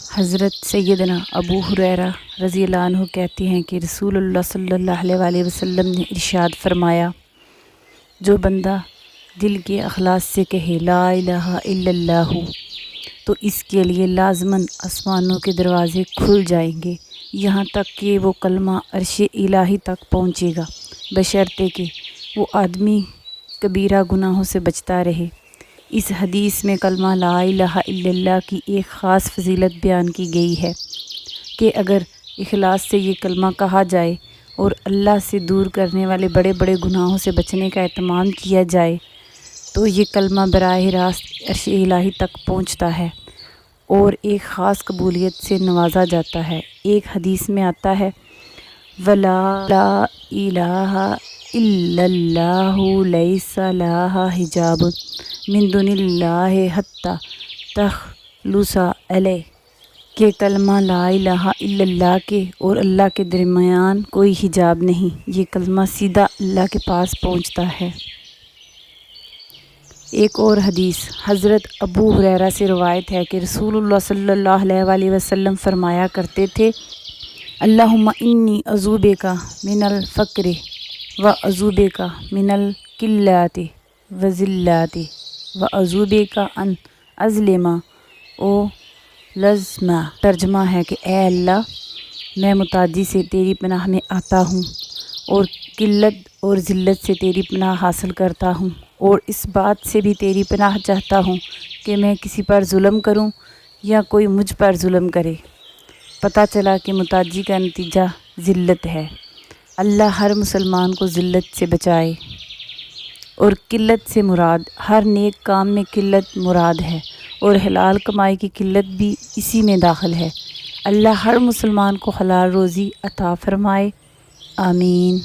حضرت سیدنا ابو ہریرہ رضی اللہ عنہ کہتے ہیں کہ رسول اللہ صلی اللہ علیہ وسلم نے ارشاد فرمایا، جو بندہ دل کے اخلاص سے کہے لا الہ الا اللہ تو اس کے لیے لازماً آسمانوں کے دروازے کھل جائیں گے، یہاں تک کہ وہ کلمہ عرش الہی تک پہنچے گا، بشرطے کہ وہ آدمی کبیرہ گناہوں سے بچتا رہے۔ اس حدیث میں کلمہ لا الہ الا اللہ کی ایک خاص فضیلت بیان کی گئی ہے کہ اگر اخلاص سے یہ کلمہ کہا جائے اور اللہ سے دور کرنے والے بڑے بڑے گناہوں سے بچنے کا اہتمام کیا جائے تو یہ کلمہ براہ راست عرش الہی تک پہنچتا ہے اور ایک خاص قبولیت سے نوازا جاتا ہے۔ ایک حدیث میں آتا ہے وَلَا لَا إِلَٰهَ إِلَّا اللَّهُ لَيْسَ لَهَا حِجَابٌ مِن دُونِ اللَّهِ حَتَّىٰ تَخْلُصَ عَلَيْهِ کہ کلمہ لا الہ الا اللہ کے اور اللہ کے درمیان کوئی حجاب نہیں، یہ کلمہ سیدھا اللہ کے پاس پہنچتا ہے۔ ایک اور حدیث حضرت ابو ہریرہ سے روایت ہے کہ رسول اللہ صلی اللہ علیہ وسلم فرمایا کرتے تھے، اللہم انی اعوذ بک من الفقر و اعوذ بک من القلۃ والذلۃ و اعوذ بک ان اظلم او لظلم۔ ترجمہ ہے کہ اے اللہ، میں متعدی سے تیری پناہ میں آتا ہوں اور قلت اور ذلت سے تیری پناہ حاصل کرتا ہوں، اور اس بات سے بھی تیری پناہ چاہتا ہوں کہ میں کسی پر ظلم کروں یا کوئی مجھ پر ظلم کرے۔ پتہ چلا کہ متعدی کا نتیجہ ذلت ہے۔ اللہ ہر مسلمان کو ذلت سے بچائے۔ اور قلت سے مراد ہر نیک کام میں قلت مراد ہے، اور حلال کمائی کی قلت بھی اسی میں داخل ہے۔ اللہ ہر مسلمان کو حلال روزی عطا فرمائے، آمین۔